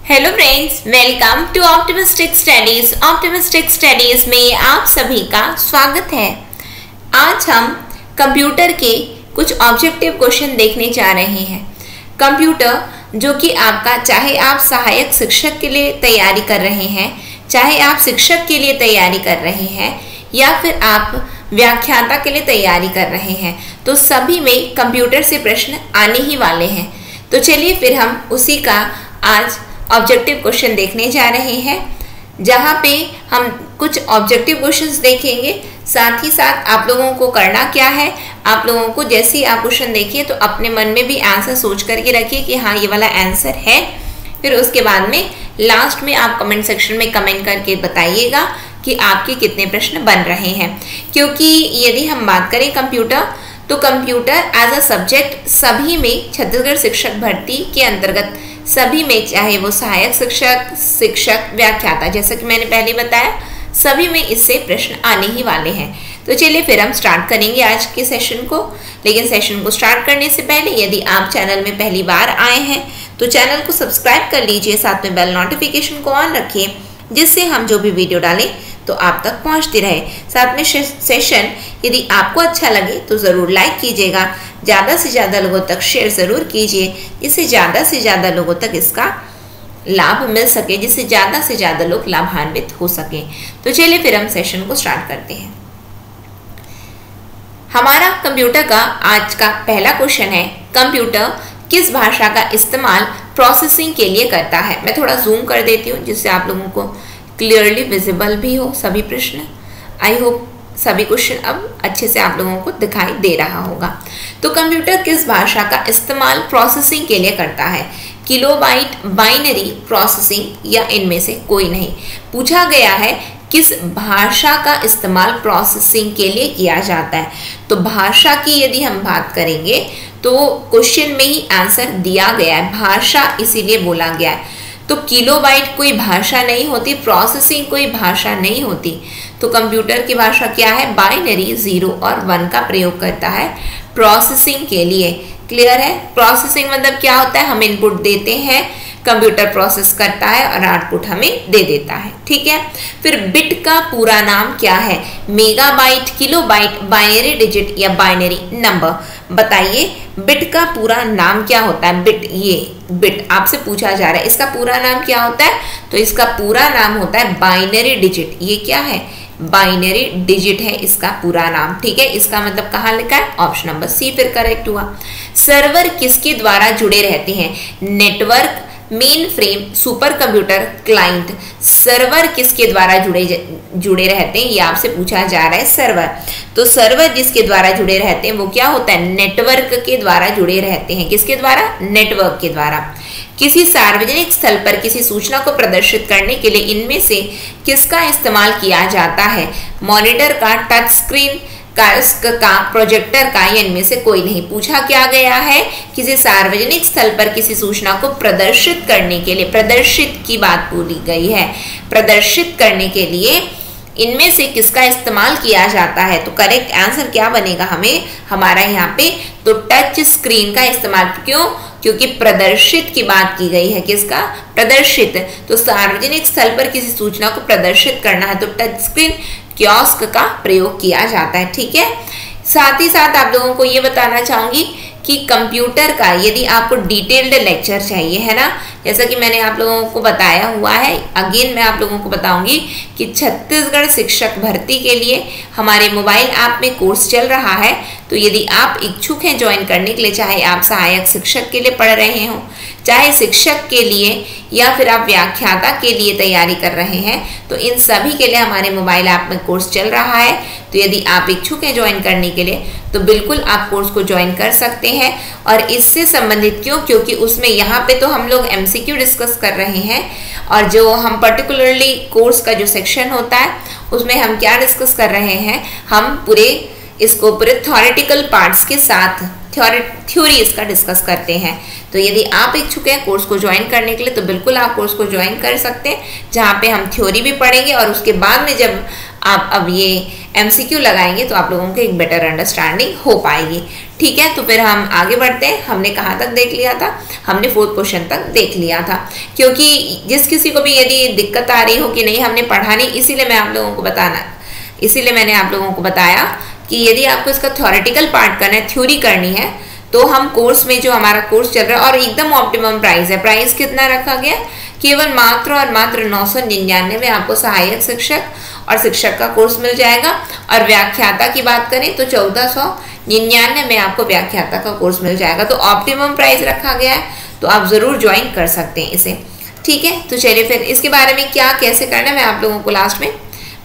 Hello friends, welcome to optimistic studies. Optimistic studies में आप सभी का स्वागत है। आज हम कंप्यूटर के कुछ ऑब्जेक्टिव क्वेश्चन देखने जा रहे हैं। कंप्यूटर जो कि आपका, चाहे आप सहायक शिक्षक के लिए तैयारी कर रहे हैं, चाहे आप शिक्षक के लिए तैयारी कर रहे हैं या फिर आप व्याख्याता के लिए तैयारी कर रहे हैं, तो सभी में कंप्यूटर से प्रश्न आने ही वाले हैं। तो चलिए फिर हम उसी का आज ऑब्जेक्टिव क्वेश्चन देखने जा रहे हैं, जहाँ पे हम कुछ ऑब्जेक्टिव क्वेश्चंस देखेंगे। साथ ही साथ आप लोगों को करना क्या है, आप लोगों को जैसे ही आप क्वेश्चन देखिए तो अपने मन में भी आंसर सोच करके रखिए कि हाँ ये वाला आंसर है। फिर उसके बाद में लास्ट में आप कमेंट सेक्शन में कमेंट करके बताइएगा कि आपके कितने प्रश्न बन रहे हैं। क्योंकि यदि हम बात करें कंप्यूटर, तो कंप्यूटर एज अ सब्जेक्ट सभी में छत्तीसगढ़ शिक्षक भर्ती के अंतर्गत सभी में, चाहे वो सहायक शिक्षक, व्याख्याता, जैसा कि मैंने पहले बताया, सभी में इससे प्रश्न आने ही वाले हैं। तो चलिए फिर हम स्टार्ट करेंगे आज के सेशन को। लेकिन सेशन को स्टार्ट करने से पहले यदि आप चैनल में पहली बार आए हैं तो चैनल को सब्सक्राइब कर लीजिए, साथ में बेल नोटिफिकेशन को ऑन रखिए, जिससे हम जो भी वीडियो डालें तो आप तक पहुंचती रहे। साथ में सेशन यदि आपको अच्छा लगे तो ज़रूर लाइक कीजिएगा, ज़्यादा से ज़्यादा लोगों तक शेयर ज़रूर कीजिए, जिससे ज़्यादा से ज़्यादा लोगों तक इसका लाभ मिल सके, जिससे ज़्यादा से ज़्यादा लोग लाभान्वित हो सकें। तो चलिए फिर हम सेशन को स्टार्ट करते हैं। हमारा कंप्यूटर का आज का पहला क्वेश्चन है, कंप्यूटर किस भाषा का इस्तेमाल प्रोसेसिंग के लिए करता है। मैं थोड़ा जूम कर देती हूँ जिससे आप लोगों को क्लियरली विजिबल भी हो सभी प्रश्न। आई होप सभी क्वेश्चन अब अच्छे से आप लोगों को दिखाई दे रहा होगा। तो कंप्यूटर किस भाषा का इस्तेमाल प्रोसेसिंग के लिए करता है? किलोबाइट, बाइनरी प्रोसेसिंग या इनमें से कोई नहीं। पूछा गया है किस भाषा का इस्तेमाल प्रोसेसिंग के लिए किया जाता है। तो भाषा की यदि हम बात करेंगे तो क्वेश्चन में ही आंसर दिया गया है, भाषा इसीलिए बोला गया है। तो किलोबाइट कोई भाषा नहीं होती, प्रोसेसिंग कोई भाषा नहीं होती। तो कंप्यूटर की भाषा क्या है? बाइनरी 0 और 1 का प्रयोग करता है प्रोसेसिंग के लिए। क्लियर है? प्रोसेसिंग मतलब क्या होता है? हम इनपुट देते हैं, कंप्यूटर प्रोसेस करता है और आउटपुट हमें दे देता है। ठीक है। फिर बिट का पूरा नाम क्या है? मेगाबाइट, किलोबाइट, बाइनरी डिजिट या बाइनरी नंबर। बताइए बिट का पूरा नाम क्या होता है? बिट, ये बिट आपसे पूछा जा रहा है, इसका पूरा नाम क्या होता है? तो इसका पूरा नाम होता है बाइनरी डिजिट। ये क्या है? बाइनरी डिजिट है इसका पूरा नाम। ठीक है। इसका मतलब कहाँ लिखा है? ऑप्शन नंबर सी फिर करेक्ट हुआ। सर्वर किसके द्वारा जुड़े रहते हैं? Network, main frame, super computer, client. Server किसके द्वारा जुड़े रहते हैं? ये आपसे पूछा जा रहा है। सर्वर, तो सर्वर जिसके द्वारा जुड़े रहते हैं वो क्या होता है? नेटवर्क के द्वारा जुड़े रहते हैं। किसके द्वारा? नेटवर्क के द्वारा। किसी सार्वजनिक स्थल पर किसी सूचना को प्रदर्शित करने के लिए इनमें से किसका इस्तेमाल किया जाता है? मॉनिटर का, टच स्क्रीन का, प्रोजेक्टर का, या इनमें से कोई नहीं। पूछा क्या गया है? किसी सार्वजनिक स्थल पर किसी सूचना को प्रदर्शित करने के लिए, प्रदर्शित की बात बोली गई है, प्रदर्शित करने के लिए इनमें से किसका इस्तेमाल किया जाता है? तो करेक्ट आंसर क्या बनेगा हमें हमारा यहाँ पे? तो टच स्क्रीन का इस्तेमाल। क्यों? क्योंकि प्रदर्शित की बात की गई है। किसका? प्रदर्शित। तो सार्वजनिक स्थल पर किसी सूचना को प्रदर्शित करना है तो टच स्क्रीन, कियोस्क का प्रयोग किया जाता है। ठीक है। साथ ही साथ आप लोगों को ये बताना चाहूंगी कि कंप्यूटर का यदि आपको डिटेल्ड लेक्चर चाहिए है ना, जैसा कि मैंने आप लोगों को बताया हुआ है, अगेन मैं आप लोगों को बताऊंगी कि छत्तीसगढ़ शिक्षक भर्ती के लिए हमारे मोबाइल ऐप में कोर्स चल रहा है। तो यदि आप इच्छुक हैं ज्वाइन करने के लिए, चाहे आप सहायक शिक्षक के लिए पढ़ रहे हों, चाहे शिक्षक के लिए या फिर आप व्याख्याता के लिए तैयारी कर रहे हैं, तो इन सभी के लिए हमारे मोबाइल ऐप में कोर्स चल रहा है। तो यदि आप इच्छुक हैं ज्वाइन करने के लिए तो बिल्कुल आप कोर्स को ज्वाइन कर सकते हैं। और इससे संबंधित क्यों? क्योंकि उसमें यहाँ पे तो हम लोग MCQ डिस्कस कर रहे हैं, और जो हम पर्टिकुलरली कोर्स का जो सेक्शन होता है उसमें हम क्या डिस्कस कर रहे हैं? हम पूरे थ्योरेटिकल पार्ट्स के साथ थ्योरी इसका डिस्कस करते हैं। तो यदि आप इच्छुक हैं कोर्स को ज्वाइन करने के लिए तो बिल्कुल आप कोर्स को ज्वाइन कर सकते हैं, जहाँ पे हम थ्योरी भी पढ़ेंगे और उसके बाद में जब आप अब ये MCQ लगाएंगे तो आप लोगों को एक बेटर अंडरस्टैंडिंग हो पाएगी। ठीक है, तो फिर हम आगे बढ़ते हैं। हमने कहाँ तक देख लिया था? हमने 4th क्वेश्चन तक देख लिया था। क्योंकि जिस किसी को भी यदि दिक्कत आ रही हो कि नहीं हमने पढ़ा नहीं, इसीलिए मैंने आप लोगों को बताया कि यदि आपको इसका थ्योरेटिकल पार्ट करना है, थ्योरी करनी है, तो हम कोर्स में जो हमारा कोर्स चल रहा है और एकदम ऑप्टिमम प्राइस है। प्राइस कितना रखा गया? केवल मात्र और मात्र 999 में आपको सहायक शिक्षक और शिक्षक का कोर्स मिल जाएगा। और व्याख्याता की बात करें तो 1499 में आपको व्याख्याता का कोर्स मिल जाएगा। तो ऑप्टिमम प्राइस रखा गया है, तो आप जरूर ज्वाइन कर सकते हैं इसे। ठीक है, तो चलिए फिर इसके बारे में क्या कैसे करना है मैं आप लोगों को लास्ट में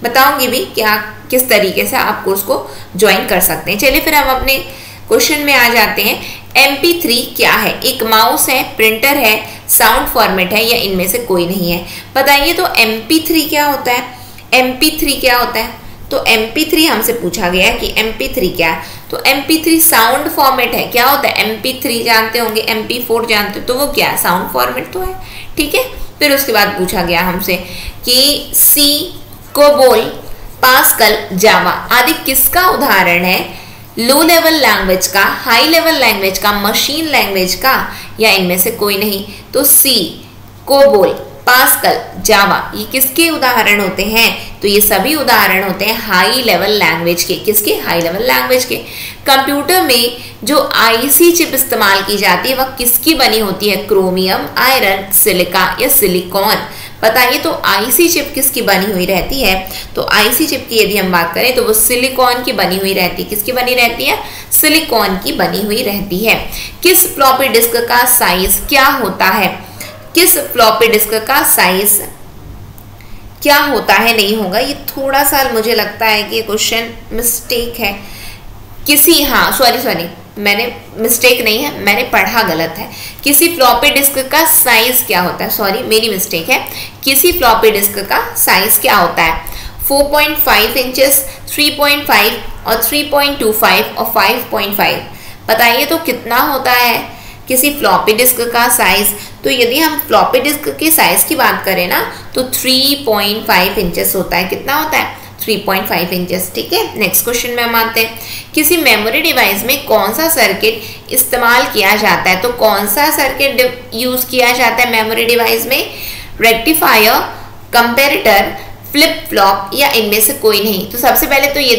बताऊंगी भी, क्या किस तरीके से आप कोर्स को ज्वाइन कर सकते हैं। चलिए फिर हम अपने क्वेश्चन में आ जाते हैं। MP3 क्या है? एक माउस है, प्रिंटर है, साउंड फॉर्मेट है, या इनमें से कोई नहीं है? बताइए तो MP3 क्या होता है? MP3 क्या होता है? तो MP3 हमसे पूछा गया है कि MP3 क्या है। तो MP3 साउंड फॉर्मेट है। क्या होता है? MP3 जानते होंगे, MP4 जानते हो, तो वो क्या है? साउंड फॉर्मेट तो है। ठीक है, फिर उसके बाद पूछा गया हमसे कि C, कोबोल, पास्कल, जावा आदि किसका उदाहरण है? लो लेवल लैंग्वेज का, हाई लेवल लैंग्वेज का, मशीन लैंग्वेज का, या इनमें से कोई नहीं? तो C, कोबोल, पास्कल, जावा ये किसके उदाहरण होते हैं? तो ये सभी उदाहरण होते हैं हाई लेवल लैंग्वेज के। किसके? हाई लेवल लैंग्वेज के। कंप्यूटर में जो IC चिप इस्तेमाल की जाती है वह किसकी बनी होती है? क्रोमियम, आयरन, सिलिका या सिलिकॉन? बताइए तो IC चिप किसकी बनी हुई रहती है? तो IC चिप की यदि हम बात करें तो वो सिलिकॉन की बनी हुई रहती है। किसकी बनी रहती है? सिलिकॉन की बनी हुई रहती है। किस फ्लॉपी डिस्क का साइज क्या होता है? किस फ्लॉपी डिस्क का साइज क्या होता है? नहीं होगा, ये थोड़ा सा मुझे लगता है कि क्वेश्चन मिस्टेक है किसी, हाँ सॉरी मैंने मिस्टेक नहीं है, मैंने पढ़ा गलत है। किसी फ्लॉपी डिस्क का साइज क्या होता है? सॉरी मेरी मिस्टेक है। किसी फ्लॉपी डिस्क का साइज क्या होता है? 4.5 इंचेस, 3.5 और 3.25 और 5.5। बताइए तो कितना होता है किसी फ्लॉपी डिस्क का साइज? तो यदि हम फ्लॉपी डिस्क के साइज की बात करें ना तो 3.5 इंचेस होता है। कितना होता है? 3.5 इंचेस। ठीक है, नेक्स्ट क्वेश्चन में हम आते हैं। किसी मेमोरी डिवाइस में कौन सा सर्किट इस्तेमाल किया जाता है? तो कौन सा सर्किट यूज किया जाता है मेमोरी डिवाइस में? रेक्टिफायर, कंपैरेटर, फ्लिप फ्लॉप, या इनमें से कोई नहीं? तो सबसे पहले तो ये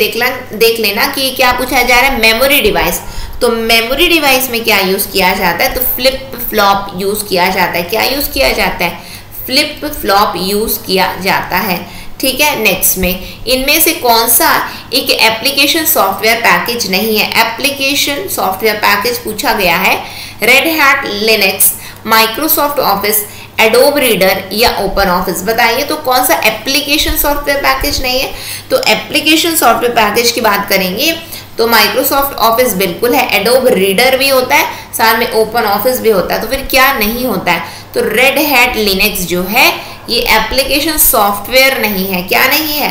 देख लेना कि क्या पूछा जा रहा है। मेमोरी डिवाइस, तो मेमोरी डिवाइस में क्या यूज किया जाता है? तो फ्लिप फ्लॉप यूज किया जाता है। क्या यूज किया जाता है? फ्लिप फ्लॉप यूज किया जाता है। ठीक है, नेक्स्ट में इनमें से कौन सा एक एप्लीकेशन सॉफ्टवेयर पैकेज नहीं है? एप्लीकेशन सॉफ्टवेयर पैकेज पूछा गया है। Red hat Linux, Microsoft office, adobe reader या ओपन ऑफिस? बताइए तो कौन सा एप्लीकेशन सॉफ्टवेयर पैकेज नहीं है? तो एप्लीकेशन सॉफ्टवेयर पैकेज की बात करेंगे तो माइक्रोसॉफ्ट ऑफिस बिल्कुल है, एडोब रीडर भी होता है, साथ में ओपन ऑफिस भी होता है। तो फिर क्या नहीं होता है? तो रेड हैट लिनक्स जो है ये एप्लीकेशन सॉफ्टवेयर नहीं है। क्या नहीं है?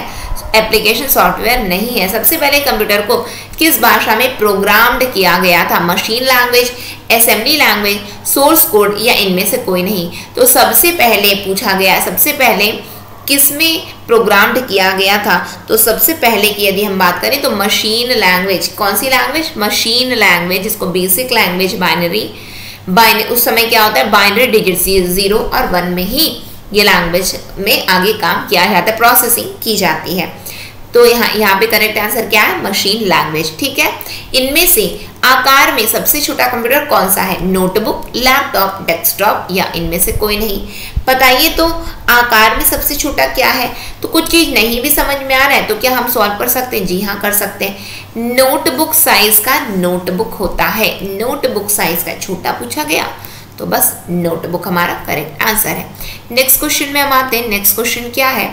एप्लीकेशन सॉफ्टवेयर नहीं है। सबसे पहले कंप्यूटर को किस भाषा में प्रोग्राम्ड किया गया था? Machine language, assembly language, source code, या इनमें से कोई नहीं? तो सबसे पहले पूछा गया, सबसे पहले किसमें प्रोग्राम्ड किया गया था? तो सबसे पहले की यदि हम बात करें तो मशीन लैंग्वेज। कौन सी लैंग्वेज? मशीन लैंग्वेज, जिसको बेसिक लैंग्वेज बाइनरी उस समय क्या होता है? बाइनरी डिजिट 0 और 1 में ही ये लैंग्वेज में आगे काम किया जाता है, प्रोसेसिंग की जाती है। तो यहाँ पे करेक्ट आंसर क्या है? Machine language. ठीक है, इनमें से आकार में सबसे छोटा कंप्यूटर कौन सा है? नोटबुक, लैपटॉप, डेस्कटॉप, या इनमें से कोई नहीं? बताइए तो आकार में सबसे छोटा क्या है? तो कुछ चीज नहीं भी समझ में आ रहा है तो क्या हम सॉल्व कर सकते हैं? जी हाँ, कर सकते हैं। नोटबुक साइज का नोटबुक होता है। नोटबुक साइज का छोटा पूछा गया तो बस नोटबुक हमारा करेक्ट आंसर है। नेक्स्ट क्वेश्चन में हम आते हैं। नेक्स्ट क्वेश्चन क्या है?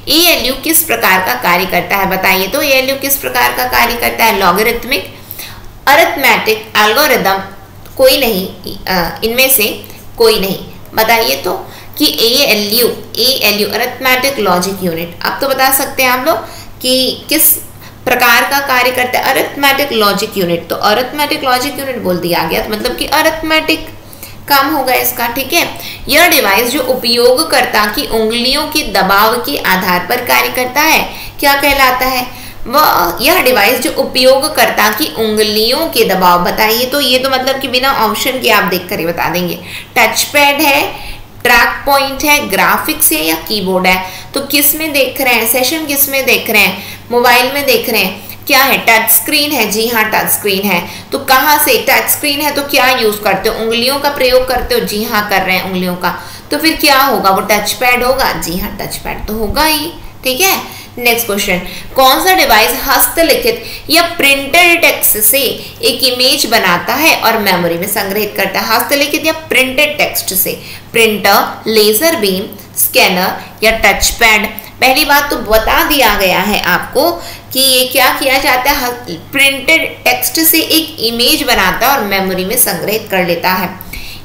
ALU किस प्रकार का कार्य करता है? बताइए तो ALU किस प्रकार का कार्य करता है? लॉगरिथमिक, अरिथमेटिक, एल्गोरिदम, कोई नहीं, इनमें से कोई नहीं? बताइए तो कि ALU अरिथमेटिक लॉजिक यूनिट, अब तो बता सकते हैं आप लोग कि किस प्रकार का कार्य करता है? Arithmetic logic unit. तो अरिथमेटिक लॉजिक यूनिट बोल दिया गया तो मतलब कि अरिथमेटिक काम होगा इसका। ठीक है, यह डिवाइस जो उपयोगकर्ता की उंगलियों के दबाव के आधार पर कार्य करता है क्या कहलाता है? वह यह डिवाइस जो उपयोगकर्ता की उंगलियों के दबाव, बताइए तो ये तो मतलब कि बिना ऑप्शन के आप देख कर ही बता देंगे। टच पैड है, ट्रैक पॉइंट है, ग्राफिक्स है या कीबोर्ड है? तो किस में देख रहे हैं, सेशन किस में देख रहे हैं, मोबाइल में देख रहे हैं, क्या है, टच स्क्रीन है, जी हाँ टच स्क्रीन है। तो कहाँ से, टच स्क्रीन है तो क्या यूज करते हो, उंगलियों का प्रयोग करते हो, जी हाँ कर रहे हैं उंगलियों का, तो फिर क्या होगा, वो टच पैड होगा, जी हाँ टच पैड तो होगा ही, ठीक है। नेक्स्ट क्वेश्चन, कौन सा डिवाइस हस्तलिखित या प्रिंटेड टेक्स्ट से एक इमेज बनाता है और मेमोरी में संग्रहित करता है? हस्तलिखित या प्रिंटेड टेक्स्ट से, प्रिंटर, लेजर बीम, स्कैनर या टच पैड? पहली बात तो बता दिया गया है आपको कि ये क्या किया जाता है, प्रिंटेड टेक्स्ट से एक इमेज बनाता है और मेमोरी में संग्रहित कर लेता है।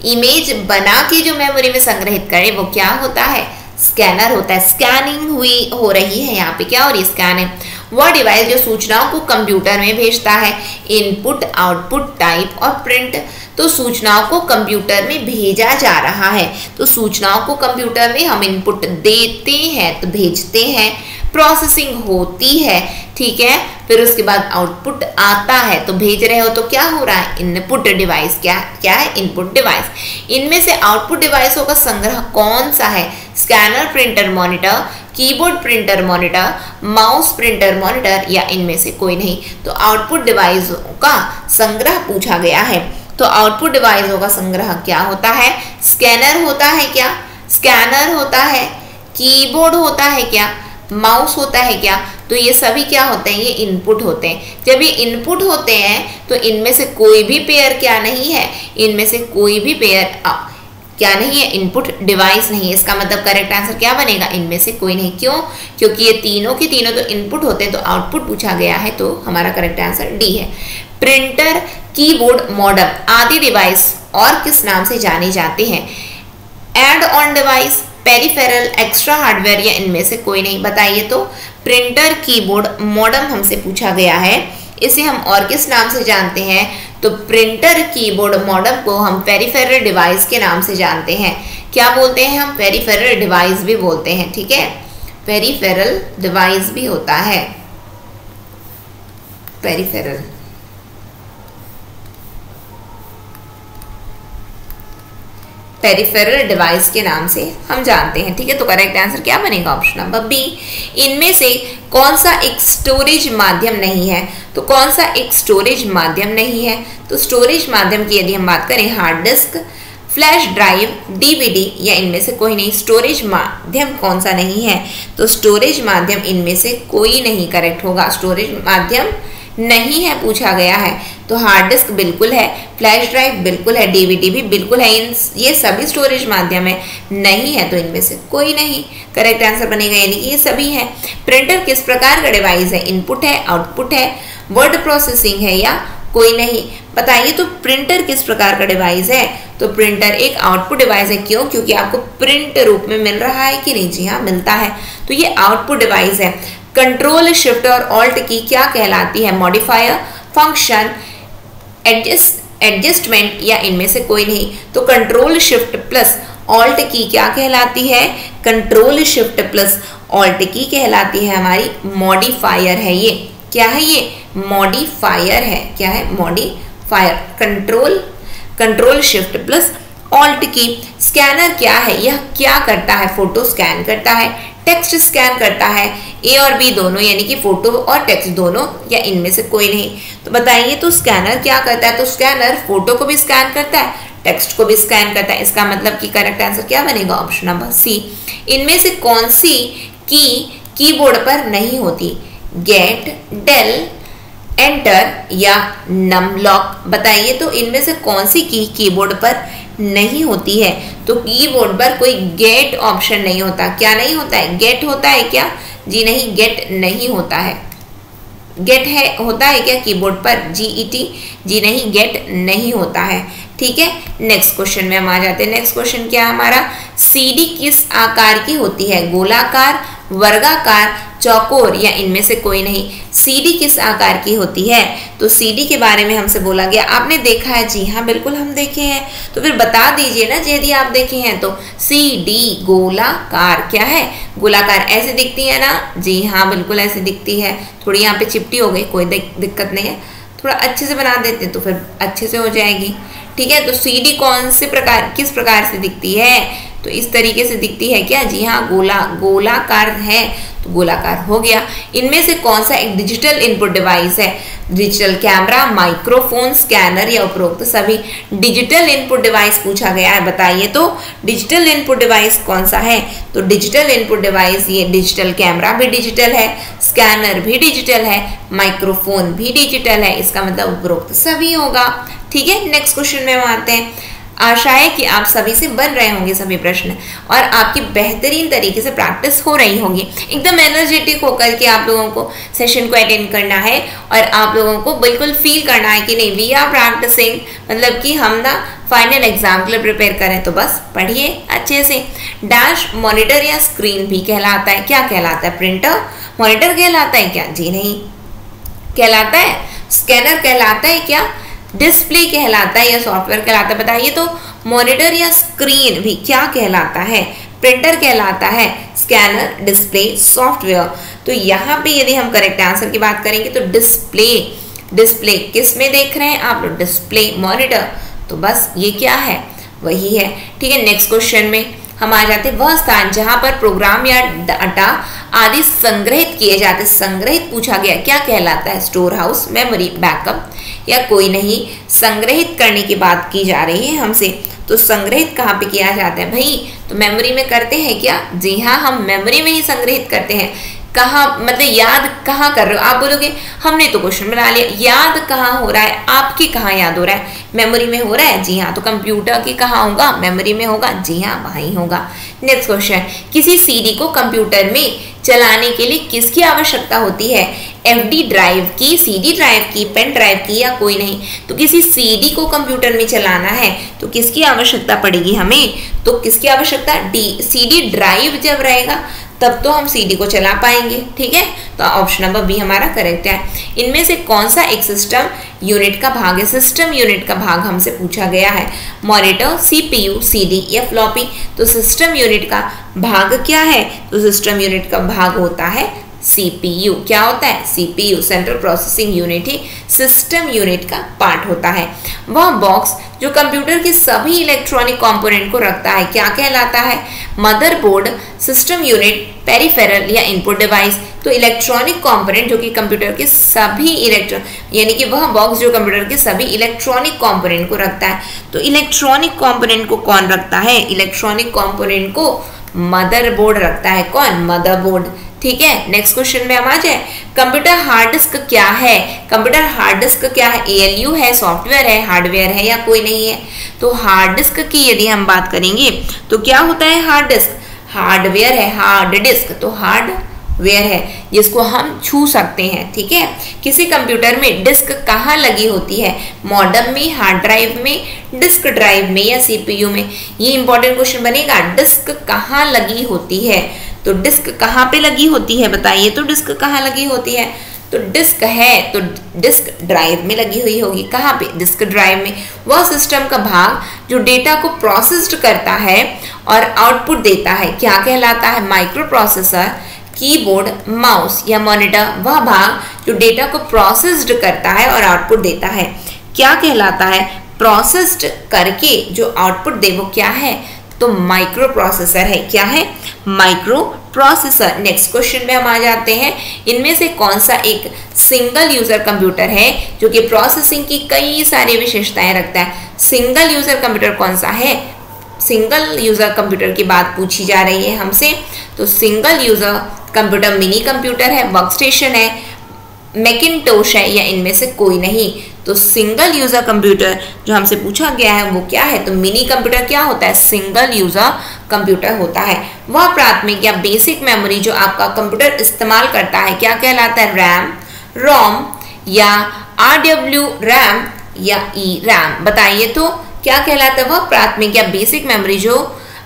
इमेज बना के जो मेमोरी में संग्रहित करे वो क्या होता है, स्कैनर होता है। स्कैनिंग हुई हो रही है यहाँ पे, क्या हो रही है, स्कैन है। वह डिवाइस जो सूचनाओं को कंप्यूटर में भेजता है, इनपुट, आउटपुट, टाइप और प्रिंट। तो सूचनाओं को कंप्यूटर में भेजा जा रहा है, तो सूचनाओं को कंप्यूटर में हम इनपुट देते हैं तो भेजते हैं, प्रोसेसिंग होती है, ठीक है, फिर उसके बाद आउटपुट आता है तो भेज रहे हो, तो क्या हो रहा है, इनपुट डिवाइस। क्या क्या है, इनपुट डिवाइस। इनमें से आउटपुट डिवाइसों का संग्रह कौन सा है, scanner, printer, monitor, keyboard, printer, monitor, mouse, printer, monitor या इनमें से कोई नहीं? तो आउटपुट डिवाइसों का संग्रह पूछा गया है, तो आउटपुट डिवाइसों का संग्रह क्या होता है, स्कैनर होता है क्या, स्कैनर होता है, कीबोर्ड होता है क्या, माउस होता है क्या? तो ये सभी क्या होते हैं, ये इनपुट होते हैं। जब ये इनपुट होते हैं तो इनमें से कोई भी पेयर क्या नहीं है, इनमें से कोई भी पेयर क्या नहीं है, इनपुट डिवाइस नहीं है। इसका मतलब करेक्ट आंसर क्या बनेगा, इनमें से कोई नहीं। क्यों, क्योंकि ये तीनों के तीनों तो इनपुट होते हैं, तो आउटपुट पूछा गया है, तो हमारा करेक्ट आंसर डी है। प्रिंटर, कीबोर्ड, मॉडम आदि डिवाइस और किस नाम से जाने जाते हैं, add on device, peripheral, extra hardware या इनमें से कोई नहीं? बताइए तो। प्रिंटर, कीबोर्ड, मॉडम हमसे पूछा गया है, इसे हम और किस नाम से जानते हैं? तो प्रिंटर, कीबोर्ड, मॉडम को हम पेरिफेरल डिवाइस के नाम से जानते हैं। क्या बोलते हैं हम, पेरिफेरल डिवाइस भी बोलते हैं, ठीक है, पेरिफेरल डिवाइस भी होता है, पेरिफेरल। पेरिफेरल डिवाइस के नाम से हम जानते हैं, ठीक है। तो करेक्ट आंसर क्या बनेगा, ऑप्शन नंबर बी। इनमें से कौन सा एक स्टोरेज माध्यम नहीं है? तो कौन सा एक स्टोरेज माध्यम नहीं है? तो स्टोरेज माध्यम की यदि हम बात करें, hard disk, flash drive, DVD या इनमें से कोई नहीं? स्टोरेज माध्यम कौन सा नहीं है? तो स्टोरेज माध्यम इनमें से कोई नहीं करेक्ट होगा, स्टोरेज माध्यम नहीं है पूछा गया है। तो हार्ड डिस्क बिल्कुल है, फ्लैश ड्राइव बिल्कुल है, डीवीडी भी बिल्कुल है, ये सभी स्टोरेज माध्यम है, नहीं है तो इनमें से कोई नहीं करेक्ट आंसर बनेगा, यानी कि ये सभी है। प्रिंटर किस प्रकार का डिवाइस है, इनपुट है, आउटपुट है, वर्ड प्रोसेसिंग है या कोई नहीं? बताइए तो प्रिंटर किस प्रकार का डिवाइस है? तो प्रिंटर एक आउटपुट डिवाइस है। क्यों, क्योंकि आपको प्रिंट रूप में मिल रहा है कि नहीं, जी हाँ मिलता है, तो ये आउटपुट डिवाइस है। कंट्रोल, शिफ्ट और ऑल्ट की क्या कहलाती है, मॉडिफायर, फंक्शन, एडजस्टमेंट या इनमें से कोई नहीं? तो कंट्रोल, शिफ्ट प्लस ऑल्ट की क्या कहलाती है, कंट्रोल, शिफ्ट प्लस ऑल्ट की कहलाती है हमारी मॉडिफायर है। ये क्या है, ये मॉडिफायर है, क्या है, modifier. Control shift plus alt की। स्कैनर क्या है, यह क्या करता है, फोटो स्कैन करता है, टेक्स्ट स्कैन करता है, ए और बी दोनों, यानी कि फोटो और टेक्स्ट दोनों या इनमें से कोई नहीं? तो बताइए तो स्कैनर क्या करता है? तो स्कैनर फोटो को भी स्कैन करता है, टेक्स्ट को भी स्कैन करता है। इसका मतलब कि करेक्ट आंसर क्या बनेगा, ऑप्शन नंबर सी। इनमें से कौन सी की कीबोर्ड पर नहीं होती, गेट, डेल, एंटर या नमलॉक? बताइए तो इनमें से कौन सी की कीबोर्ड पर नहीं होती है? तो कीबोर्ड पर कोई गेट ऑप्शन नहीं होता। क्या नहीं होता है, गेट होता है क्या? जी नहीं, गेट नहीं होता है। गेट है होता है क्या कीबोर्ड पर, GET? जी नहीं, गेट नहीं होता है। ठीक है, नेक्स्ट क्वेश्चन में हम आ जाते हैं। नेक्स्ट क्वेश्चन क्या है हमारा, सीडी किस आकार की होती है, गोलाकार, वर्गाकार, चौकोर या इनमें से कोई नहीं। सीडी किस आकार की होती है, तो सीडी के बारे में हमसे बोला गया, आपने देखा है, जी हाँ बिल्कुल हम देखे हैं, तो फिर बता दीजिए ना यदि आप देखे हैं तो। सीडी गोलाकार, क्या है, गोलाकार, ऐसे दिखती है ना, जी हाँ बिल्कुल ऐसे दिखती है, थोड़ी यहाँ पे चिपटी हो गई, कोई दिक्कत नहीं है, थोड़ा अच्छे से बना देते तो फिर अच्छे से हो जाएगी, ठीक है। तो सीडी कौन से प्रकार, किस प्रकार से दिखती है, तो इस तरीके से दिखती है क्या, जी हाँ गोलाकार है, तो गोलाकार हो गया। इनमें से कौन सा एक डिजिटल इनपुट डिवाइस है, डिजिटल कैमरा, माइक्रोफोन, स्कैनर या उपरोक्त सभी। डिजिटल इनपुट डिवाइस पूछा गया है, बताइए तो डिजिटल इनपुट डिवाइस कौन सा है, तो डिजिटल इनपुट डिवाइस ये डिजिटल कैमरा भी डिजिटल है, स्कैनर भी डिजिटल है, माइक्रोफोन भी डिजिटल है, इसका मतलब उपरोक्त सभी होगा, ठीक है। नेक्स्ट क्वेश्चन में हम आते हैं। आशा है कि आप सभी से बन रहे होंगे सभी प्रश्न और आपकी बेहतरीन तरीके से प्रैक्टिस हो रही होगी। एकदम एनर्जेटिक होकर के आप लोगों को सेशन को अटेंड करना है और आप लोगों को बिल्कुल फील करना है कि नहीं वी आर प्रैक्टिसिंग, मतलब कि हम ना फाइनल एग्जाम के लिए प्रिपेयर करें, तो बस पढ़िए अच्छे से। डैश मॉनिटर या स्क्रीन भी कहलाता है, क्या कहलाता है, प्रिंटर मॉनिटर कहलाता है क्या, जी नहीं कहलाता है, स्कैनर कहलाता है क्या, डिस्प्ले कहलाता है या सॉफ्टवेयर कहलाता है, बताइए तो। मॉनिटर या स्क्रीन भी क्या कहलाता है, प्रिंटर कहलाता है, स्कैनर, डिस्प्ले, सॉफ्टवेयर। तो यहाँ पे यदि हम करेक्ट आंसर की बात करेंगे तो डिस्प्ले किस में देख रहे हैं आप लोग, डिस्प्ले, मॉनिटर, तो बस ये क्या है, वही है, ठीक है। नेक्स्ट क्वेश्चन में हम आ जाते हैं, वह स्थान जहां पर प्रोग्राम या डाटा आदि संग्रहित किए जाते, संग्रहित पूछा गया, क्या कहलाता है, स्टोर हाउस, मेमोरी, बैकअप या कोई नहीं। संग्रहित करने की बात की जा रही है हमसे, तो संग्रहित कहाँ पे किया जाता है भाई, तो मेमोरी में करते हैं क्या, जी हाँ हम मेमोरी में ही संग्रहित करते हैं। कहाँ, मतलब याद कहाँ कर रहे हो, आप बोलोगे हमने तो क्वेश्चन बना लिया, याद कहाँ हो रहा है, आपकी कहाँ याद हो रहा है, मेमोरी में हो रहा है, जी हाँ, तो कंप्यूटर की कहाँ होगा, मेमोरी में होगा, जी हाँ वहीं होगा। नेक्स्ट क्वेश्चन, किसी सीडी को कंप्यूटर में चलाने के लिए किसकी आवश्यकता होती है, एफडी ड्राइव की, सीडी ड्राइव की, पेन ड्राइव की या कोई नहीं। तो किसी सीडी को कंप्यूटर में चलाना है तो किसकी आवश्यकता पड़ेगी हमें, तो किसकी आवश्यकता, सीडी ड्राइव जब रहेगा तब तो हम सीडी को चला पाएंगे, ठीक है। तो ऑप्शन नंबर बी हमारा करेक्ट है। इनमें से कौन सा एक सिस्टम यूनिट का भाग है, सिस्टम यूनिट का भाग हमसे पूछा गया है, मॉनिटर, सीपीयू, सीडी या फ्लॉपी। तो सिस्टम यूनिट का भाग क्या है, तो सिस्टम यूनिट का भाग होता है सीपीयू। क्या होता है, सीपीयू, सेंट्रल प्रोसेसिंग यूनिट ही सिस्टम यूनिट का पार्ट होता है। वह बॉक्स जो कंप्यूटर के सभी इलेक्ट्रॉनिक कंपोनेंट को रखता है क्या कहलाता है, मदरबोर्ड, सिस्टम यूनिट, पेरिफेरल या इनपुट डिवाइस। तो इलेक्ट्रॉनिक कंपोनेंट जो कि कंप्यूटर के सभी यानी कि वह बॉक्स जो कंप्यूटर के सभी इलेक्ट्रॉनिक कंपोनेंट को रखता है। तो इलेक्ट्रॉनिक कंपोनेंट को कौन रखता है, इलेक्ट्रॉनिक कंपोनेंट को मदरबोर्ड रखता है, कौन, मदरबोर्ड, ठीक है। नेक्स्ट क्वेश्चन में हम आ जाए, कंप्यूटर हार्ड डिस्क क्या है, कंप्यूटर हार्ड डिस्क क्या है, एएलयू है, सॉफ्टवेयर है, हार्डवेयर है या कोई नहीं है। तो हार्ड डिस्क की यदि हम बात करेंगे तो क्या होता है, हार्ड डिस्क हार्डवेयर है, हार्ड डिस्क तो हार्डवेयर है जिसको हम छू सकते हैं, ठीक है। किसी कंप्यूटर में डिस्क कहाँ लगी होती है, मॉडेम में, हार्ड ड्राइव में, डिस्क ड्राइव में या सीपीयू में। ये इंपॉर्टेंट क्वेश्चन बनेगा, डिस्क कहाँ लगी होती है, तो डिस्क कहाँ पे लगी होती है, बताइए तो डिस्क कहाँ लगी होती है, तो डिस्क है तो डिस्क ड्राइव में लगी हुई होगी, कहाँ पे, डिस्क ड्राइव में। वह सिस्टम का भाग जो डेटा को प्रोसेस्ड करता है और आउटपुट देता है क्या कहलाता है, माइक्रो प्रोसेसर, कीबोर्ड, माउस या मॉनिटर। वह भाग जो डेटा को प्रोसेस्ड करता है और आउटपुट देता है क्या कहलाता है, प्रोसेस्ड करके जो आउटपुट दे वो क्या है, तो माइक्रो प्रोसेसर है, क्या है, माइक्रो प्रोसेसर। नेक्स्ट क्वेश्चन में हम आ जाते हैं, इनमें से कौन सा एक सिंगल यूजर कंप्यूटर है जो कि प्रोसेसिंग की कई सारी विशेषताएं रखता है। सिंगल यूजर कंप्यूटर कौन सा है, सिंगल यूजर कंप्यूटर की बात पूछी जा रही है हमसे, तो single user computer mini computer है, वर्कस्टेशन है, मैकिंटोश है या इनमें से कोई नहीं। तो सिंगल यूजर कंप्यूटर जो हमसे पूछा गया है वो क्या है, तो मिनी कंप्यूटर क्या होता है, सिंगल यूजर कंप्यूटर होता है। वह प्राथमिक या बेसिक मेमोरी जो आपका कंप्यूटर इस्तेमाल करता है क्या कहलाता है, रैम, रोम या RW रैम या ई रैम, बताइए तो क्या कहलाता है? वह प्राथमिक या बेसिक मेमोरी जो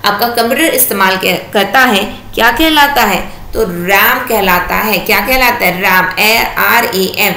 आपका कंप्यूटर इस्तेमाल करता है क्या कहलाता है? तो रैम कहलाता है। क्या कहलाता है? RAM, RAM,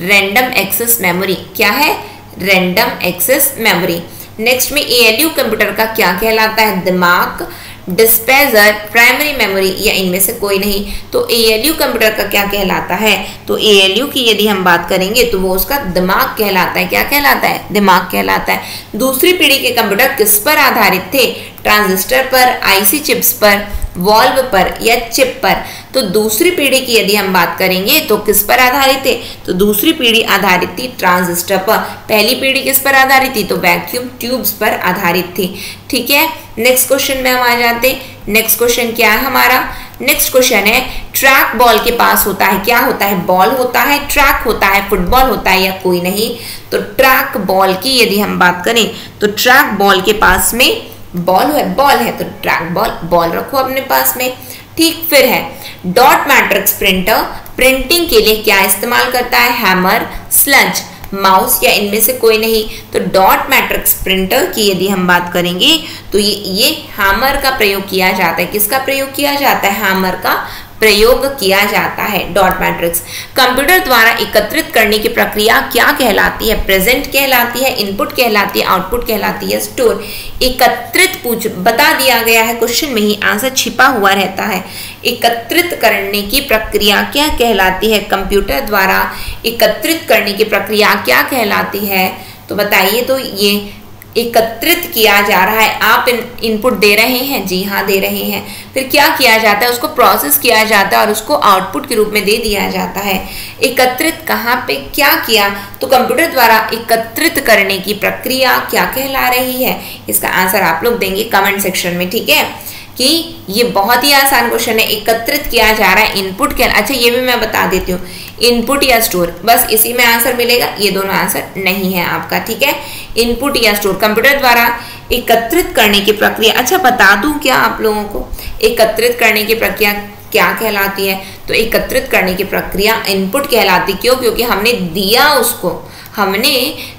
random access memory. क्या है? Random access memory. नेक्स्ट में ALU कंप्यूटर का क्या कहलाता है? दिमाग, डिस्पेजर, प्राइमरी मेमोरी या इनमें से कोई नहीं। तो ALU कंप्यूटर का क्या कहलाता है? तो ALU की यदि हम बात करेंगे तो वो उसका दिमाग कहलाता है। क्या कहलाता है? दिमाग कहलाता है। दूसरी पीढ़ी के कंप्यूटर किस पर आधारित थे? ट्रांजिस्टर पर, IC चिप्स पर, वॉल्व पर या चिप पर। तो दूसरी पीढ़ी की यदि हम बात करेंगे तो किस पर आधारित थे? तो दूसरी पीढ़ी आधारित थी ट्रांजिस्टर पर। पहली पीढ़ी किस पर आधारित थी? तो वैक्यूम ट्यूब्स पर आधारित थी। ठीक है, नेक्स्ट क्वेश्चन में हम आ जाते हैं। नेक्स्ट क्वेश्चन क्या है हमारा? नेक्स्ट क्वेश्चन है ट्रैक बॉल के पास होता है, क्या होता है? बॉल होता है, ट्रैक होता है, फुटबॉल होता है या कोई नहीं? तो ट्रैक बॉल की यदि हम बात करें तो ट्रैक बॉल के पास में बॉल है तो ट्रैक बॉल रखो अपने पास में। ठीक, फिर है डॉट मैट्रिक्स प्रिंटर प्रिंटिंग के लिए क्या इस्तेमाल करता है? हैमर, स्लज, माउस या इनमें से कोई नहीं। तो डॉट मैट्रिक्स प्रिंटर की यदि हम बात करेंगे तो ये हैमर का प्रयोग किया जाता है। किसका प्रयोग किया जाता है? हैमर का प्रयोग किया जाता है। डॉट मैट्रिक्स कंप्यूटर द्वारा एकत्रित करने की प्रक्रिया क्या कहलाती है? प्रेजेंट कहलाती है, इनपुट कहलाती है, आउटपुट कहलाती है, स्टोर। एकत्रित बता दिया गया है क्वेश्चन में ही, आंसर छिपा हुआ रहता है। एकत्रित करने की प्रक्रिया क्या कहलाती है? कंप्यूटर द्वारा एकत्रित करने की प्रक्रिया क्या कहलाती है? तो बताइए, तो ये एकत्रित किया जा रहा है। आप इनपुट दे रहे हैं, जी हाँ दे रहे हैं, फिर क्या किया जाता है? उसको प्रोसेस किया जाता है और उसको आउटपुट के रूप में दे दिया जाता है। एकत्रित कहाँ पे क्या किया? तो कंप्यूटर द्वारा एकत्रित करने की प्रक्रिया क्या कहला रही है? इसका आंसर आप लोग देंगे कमेंट सेक्शन में। ठीक है, कि ये बहुत ही आसान क्वेश्चन है। एकत्रित किया जा रहा है, इनपुट क्या? अच्छा, ये भी मैं बता देती हूँ, इनपुट या स्टोर, बस इसी में आंसर मिलेगा। ये दोनों आंसर नहीं है आपका। ठीक है, इनपुट या स्टोर कंप्यूटर द्वारा एकत्रित करने की प्रक्रिया। अच्छा, बता दूं क्या आप लोगों को एकत्रित करने की प्रक्रिया क्या कहलाती है? तो एकत्रित करने की प्रक्रिया इनपुट कहलाती। क्यों? क्योंकि हमने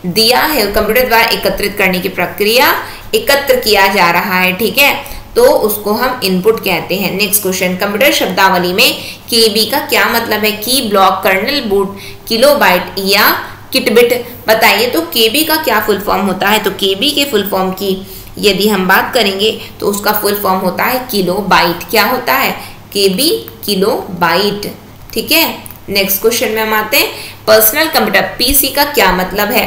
दिया है। कंप्यूटर द्वारा एकत्रित करने की प्रक्रिया, एकत्र किया जा रहा है। ठीक है, तो उसको हम इनपुट कहते हैं। नेक्स्ट क्वेश्चन, कंप्यूटर शब्दावली में केबी का क्या मतलब है? की, ब्लॉक, कर्नल, बूट, किलोबाइट या किटबिट। बताइए, तो केबी का क्या फुल फॉर्म होता है? तो केबी के फुल फॉर्म की यदि हम बात करेंगे तो उसका फुल फॉर्म होता है किलोबाइट। क्या होता है? केबी, किलोबाइट। ठीक है, नेक्स्ट क्वेश्चन में हम आते हैं। पर्सनल कंप्यूटर, पीसी का क्या मतलब है?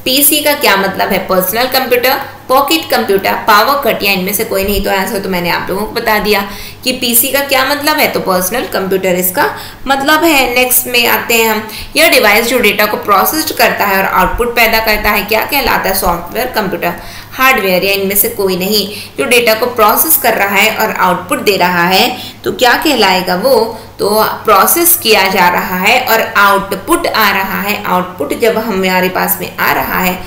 पीसी का क्या मतलब है? Personal computer, pocket computer, power cut या इनमें से कोई नहीं। तो आंसर तो मैंने आप लोगों को बता दिया कि पीसी का क्या मतलब है, तो पर्सनल कंप्यूटर इसका मतलब है। नेक्स्ट में आते हैं हम, यह डिवाइस जो डेटा को प्रोसेस करता है और आउटपुट पैदा करता है क्या कहलाता है? सॉफ्टवेयर, कंप्यूटर, हार्डवेयर या इनमें से कोई नहीं। जो डेटा को प्रोसेस कर रहा है और आउटपुट दे रहा है तो क्या कहलाएगा वो? तो प्रोसेस किया जा रहा है और आउटपुट आ रहा है। आउटपुट जब हमारे पास में आ रहा है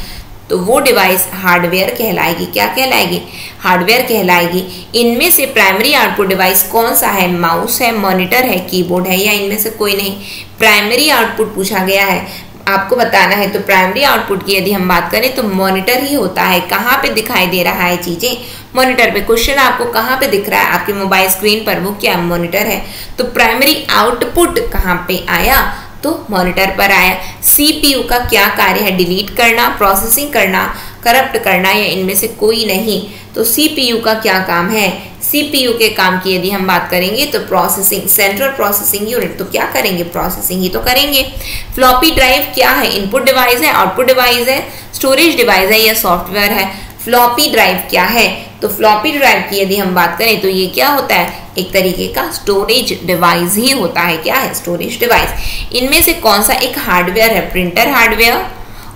तो वो डिवाइस हार्डवेयर कहलाएगी। क्या कहलाएगी? हार्डवेयर कहलाएगी। इनमें से प्राइमरी आउटपुट डिवाइस कौन सा है? माउस है, मॉनिटर है, कीबोर्ड है या इनमें से कोई नहीं। प्राइमरी आउटपुट पूछा गया है, आपको बताना है। तो प्राइमरी आउटपुट की यदि हम बात करें तो मॉनिटर ही होता है। कहाँ पे दिखाई दे रहा है चीजें? मॉनिटर पे। क्वेश्चन आपको कहाँ पे दिख रहा है? आपके मोबाइल स्क्रीन पर, वो क्या मॉनिटर है। तो प्राइमरी आउटपुट कहाँ पे आया? तो मॉनिटर पर आया। सीपीयू का क्या कार्य है? डिलीट करना, प्रोसेसिंग करना, करप्ट करना या इनमें से कोई नहीं। तो सीपीयू का क्या काम है? सीपीयू के काम की यदि हम बात करेंगे तो प्रोसेसिंग, सेंट्रल प्रोसेसिंग यूनिट। तो क्या करेंगे? प्रोसेसिंग ही तो करेंगे। फ्लॉपी ड्राइव क्या है? इनपुट डिवाइस है, आउटपुट डिवाइस है, स्टोरेज डिवाइस है या सॉफ्टवेयर है? फ्लॉपी ड्राइव क्या है? तो फ्लॉपी ड्राइव की यदि हम बात करें तो ये क्या होता है? एक तरीके का स्टोरेज डिवाइस ही होता है। क्या है? Storage device. इनमें से कौन सा एक हार्डवेयर है? Printer hardware,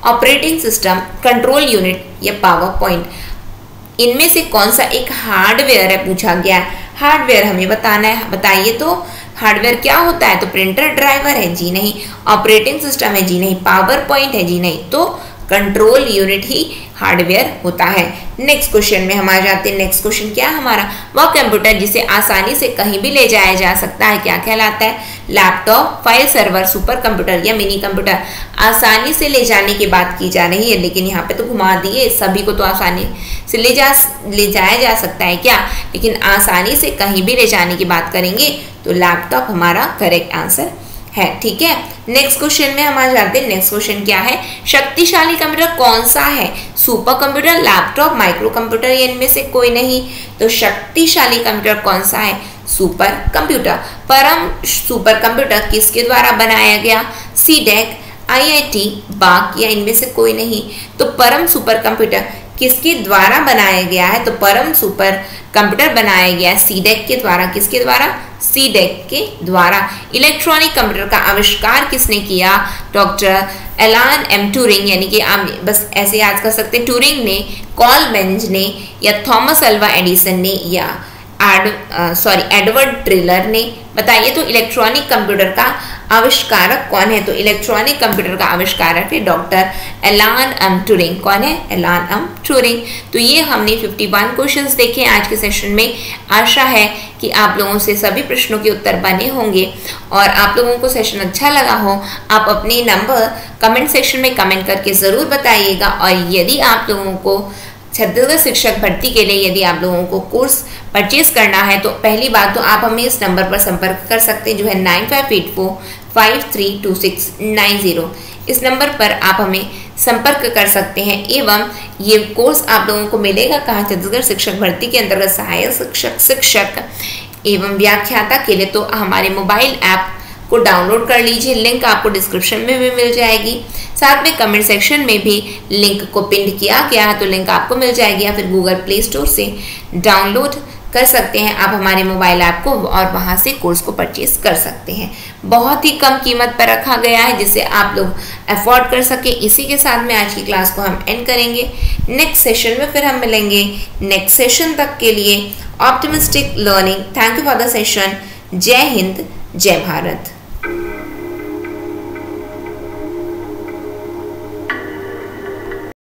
operating system, control unit या पावर पॉइंट। इनमें से कौन सा एक हार्डवेयर है पूछा गया है। हार्डवेयर हमें बताना है। बताइए, तो हार्डवेयर क्या होता है? तो प्रिंटर ड्राइवर है, जी नहीं। ऑपरेटिंग सिस्टम है, जी नहीं। पावर पॉइंट है, जी नहीं। तो कंट्रोल यूनिट ही हार्डवेयर होता है। नेक्स्ट क्वेश्चन में हम आ जाते हैं। नेक्स्ट क्वेश्चन क्या है हमारा, वह कंप्यूटर जिसे आसानी से कहीं भी ले जाया जा सकता है क्या कहलाता है? Laptop, file server, super computer या मिनी कंप्यूटर। आसानी से ले जाने की बात की जा रही है, लेकिन यहाँ पे तो घुमा दिए, सभी को तो आसानी से ले जाया जा सकता है क्या, लेकिन आसानी से कहीं भी ले जाने की बात करेंगे तो लैपटॉप हमारा करेक्ट आंसर है। ठीक है, नेक्स्ट क्वेश्चन में हम आ जाते हैं। नेक्स्ट क्वेश्चन क्या है, शक्तिशाली कंप्यूटर कौन सा है? Super computer, laptop, micro computer या इनमें से कोई नहीं? तो शक्तिशाली कंप्यूटर कौन सा है? Super computer. परम सुपर कंप्यूटर किसके द्वारा बनाया गया? सीडेक, आईआईटी, बाक या इनमें से कोई नहीं? तो परम सुपर कंप्यूटर किसके द्वारा बनाया गया है? तो परम सुपर कंप्यूटर बनाया गया सीडेक के द्वारा। किसके द्वारा? सीडेक के द्वारा। इलेक्ट्रॉनिक कंप्यूटर का आविष्कार किसने किया? डॉक्टर एलान एम ट्यूरिंग, यानी कि आप बस ऐसे याद कर सकते हैं, ट्यूरिंग ने, कॉल बेंज ने या थॉमस अल्वा एडिसन ने या एडवर्ड टेलर ने। बताइए तो इलेक्ट्रॉनिक कंप्यूटर का आविष्कारक कौन है? तो इलेक्ट्रॉनिक कंप्यूटर का आविष्कारक है डॉक्टर एलान एम ट्यूरिंग। कौन है? एलान एम ट्यूरिंग। तो ये हमने 51 क्वेश्चंस देखे आज के सेशन में। आशा है कि आप लोगों से सभी प्रश्नों के उत्तर बने होंगे और आप लोगों को सेशन अच्छा लगा हो। आप अपने नंबर कमेंट सेक्शन में कमेंट करके ज़रूर बताइएगा। और यदि आप लोगों को छत्तीसगढ़ शिक्षक भर्ती के लिए यदि आप लोगों को कोर्स परचेज करना है तो पहली बात तो आप हमें इस नंबर पर संपर्क कर सकते हैं, जो है 9584532690। इस नंबर पर आप हमें संपर्क कर सकते हैं। एवं ये कोर्स आप लोगों को मिलेगा कहाँ? छत्तीसगढ़ शिक्षक भर्ती के अंतर्गत सहायक शिक्षक एवं व्याख्याता के लिए। तो हमारे मोबाइल ऐप को डाउनलोड कर लीजिए, लिंक आपको डिस्क्रिप्शन में भी मिल जाएगी। साथ में कमेंट सेक्शन में भी लिंक को पिन किया गया है, तो लिंक आपको मिल जाएगी, या फिर गूगल प्ले स्टोर से डाउनलोड कर सकते हैं आप हमारे मोबाइल ऐप को और वहां से कोर्स को परचेज कर सकते हैं। बहुत ही कम कीमत पर रखा गया है जिसे आप लोग अफोर्ड कर सके। इसी के साथ में आज की क्लास को हम एंड करेंगे। नेक्स्ट सेशन में फिर हम मिलेंगे। नेक्स्ट सेशन तक के लिए optimistic learning. Thank you for the session. जय हिंद, जय भारत।